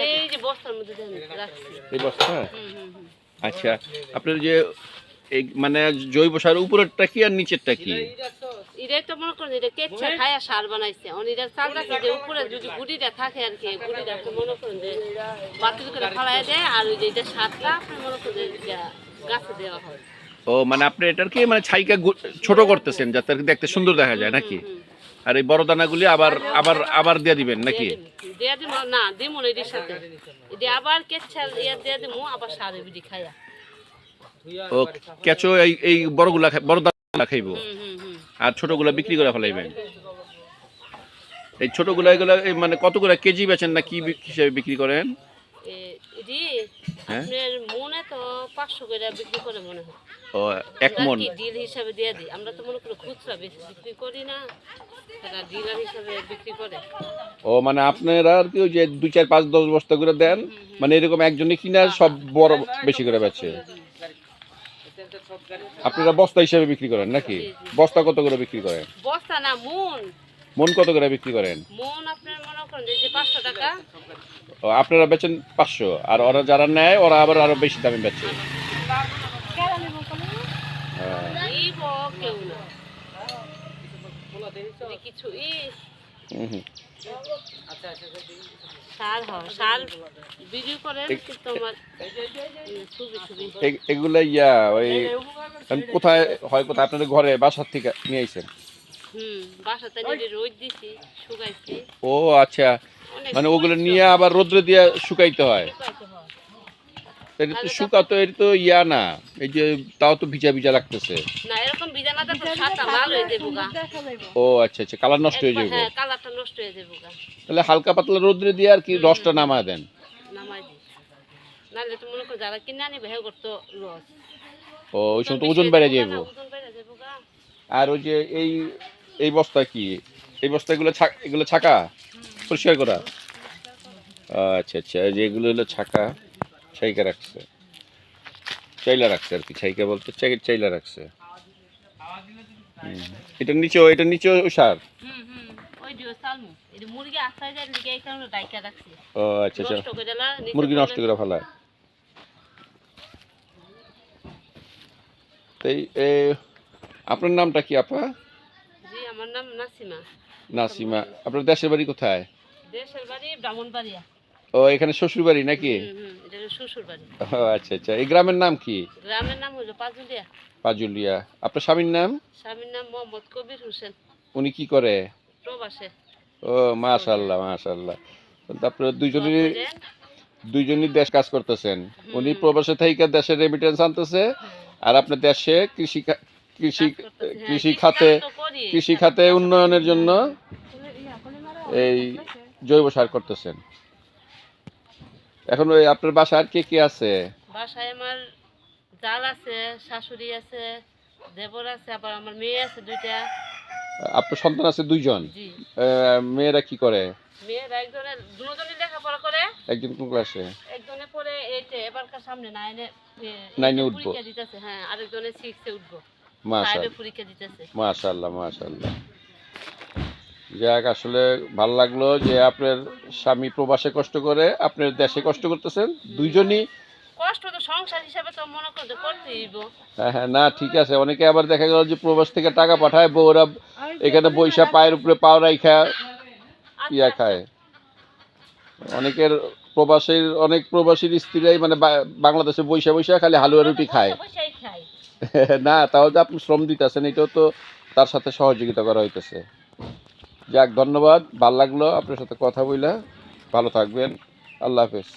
এই যে বস্তার মধ্যে রাখছি। এই বস্তা? আচ্ছা, আপনার যে এই মানে জৈব সার উপরেরটা কি আর নিচেরটা কি? এটাই তো মনে করেন এটা কেচ্ছা খায়া সার বানাইছে। অনিরা চালটাছে যে উপরে যদি গুড়িটা থাকে আর কি, গুড়িটা আপনি মনে করেন যে বাতিল করে ফেলাই দেয়, আর ওই যে এটা সারটা আপনি মনে করেন যে গাছে দেওয়া হয়। ও মানে আপনি এটার কি মানে ছাইকা ছোট করতেছেন যাতে দেখতে সুন্দর দেখা যায় নাকি? আর এই বড় দানাগুলি আবার আবার আবার দিয়ে দিবেন নাকি? দিয়ে দিব না, দিব না এটির সাথে। এটি আবার কেচ্ছা ইয়া দিয়ে দিব, আবার সারে বিডি খায়া। ও কেঁচো এই বড়গুলা বড় দানা খাইবো, আর ছোটগুলা বিক্রি করে ফেলাইবেন। এই ছোটগুলা এগুলা মানে কতগুলা কেজি বেচেন না কি হিসেবে বিক্রি করেন? এটি আপনার মনে তো 500 করে বিক্রি করে মনে হয়। ও এক মণ ডিল হিসাবে দিয়ে দিই। আমরা তো মনে করি খুচরা বেশি বিক্রি করি না, তারা ডিলার হিসাবে বিক্রি করে। ও মানে আপনারা আর কি ওই যে 2, 4, 5, 10 বস্তা করে দেন, মানে এরকম একজনে কিনা সব বড় বেশি করে বেচে। আপনারা বস্তা হিসেবে বিক্রি করেন নাকি? বস্তা কত করে বিক্রি করেন? বস্তা না, মন। মন কত করে বিক্রি করেন? মন আপনার মনে করেন যে 500 টাকা। ও আপনারা বেচেন 500, আর ওরা যারা নেয় ওরা আবার আরো বেশি দামে বেচে। কেউ না কিছু এগুলা ইয়া ওই কোথায় হয়, কোথায় আপনাদের ঘরে বাসার থেকে নিয়ে আইছেন? ও আচ্ছা, মানে ওগুলো নিয়ে আবার রোদ্রে দিয়ে শুকাইতে হয়। এটা তো শুকা তো, এটা তো ইয়া না, এই যে তাও তো ভিজা ভিজা লাগতেছে না, এরকম ভিজা না তো সাদা লাল হয়ে যাবে গা। ও আচ্ছা আচ্ছা, কালার নষ্ট হয়ে যাবে। হ্যাঁ, কালারটা নষ্ট হয়ে যাবে গা। তাহলে হালকা পাতলা রোদ্রে দিয়ে আর কি রসটা নামায় দেন। নামাই দিই, নাহলে তো মনে করো যারা কিনে আনি ভেঙে করতো রস। ও ওই সময় তো ওজন বেড়ে যাবে। আর ওই যে এই বস্তা কি, এই বস্তা এগুলো ছাকা পরিষ্কার করা? আচ্ছা আচ্ছা, যে এগুলো হলো ছাকা, ছাইকা রাখছে, চাইলা রাখছে আর কি, ছাইকা বলতে চাইলা রাখছে। এটার নিচেও সার। ও আচ্ছা আচ্ছা, মুরগি নষ্ট করে ফেলায়। আপনার নামটা কি আপা? জি, আমার নাম নাসিমা। নাসিমা, আপনার দেশের বাড়ি কোথায়? দেশের বাড়ি ব্রাহ্মণবাড়িয়া। ও এখানে শ্বশুর বাড়ি নাকি? এটা শ্বশুর বাড়ি। ও আচ্ছা আচ্ছা, এই গ্রামের নাম কি? গ্রামের নাম হলো পাজুলিয়া। পাজুলিয়া। আপনার স্বামীর নাম? স্বামীর নাম মোহাম্মদ কবির হোসেন। উনি কি করে? প্রবাসে। ও মাশাআল্লাহ মাশাআল্লাহ। আপনারা দুইজনই দেশ কাজ করতেছেন। উনি প্রবাসে থেকে দেশের রেমিটেন্স আনতেছে, আর আপনার দেশে কৃষি খাতে উন্নয়নের জন্য এই জৈব সার করতেছেন। এখন ওই আপনার বাসায় আর কে কে আছে? বাসায় আমার জাল আছে, শাশুড়ি আছে, দেবর আছে, আবার আমার মেয়ে আছে 2টা। আপনার সন্তান আছে 2জন? মেয়েরা কি করে? মেয়েরা দুজনই লেখাপড়া করে। একজন কোন ক্লাসে? একজনে পড়ে এবারকার সামনে 9-এ উঠবো। পরীক্ষা দিতেছে। হ্যাঁ, আরেকজনে 6-এ উঠবো। মাশাআল্লাহ, পরীক্ষা দিতেছে। মাশাআল্লাহ মাশাআল্লাহ। যাক, আসলে ভালো লাগলো যে আপনার স্বামী প্রবাসে কষ্ট করে, আপনার দেশে কষ্ট করতেছেন, দুইজনই কষ্ট তো সংসার হিসাবে তো মনে করতে করতেই হইব। হ্যাঁ হ্যাঁ, না ঠিক আছে। অনেকে আবার দেখা গেল যে প্রবাস থেকে টাকা পাঠায়, বউরা এখানে বৈশা পায়ের উপরে পাও রাইখা ইয়া খায়। অনেকের অনেক প্রবাসীর স্ত্রীরাই মানে বাংলাদেশে বৈশা বৈশা খালি হালুয়া রুটি খায়। না, তাও যে আপনি শ্রম দিতেছেন, এটাও তো তার সাথে সহযোগিতা করা হইতেছে। যাক, ধন্যবাদ, ভালো লাগলো আপনার সাথে কথা বইলা। ভালো থাকবেন, আল্লাহ হাফেজ।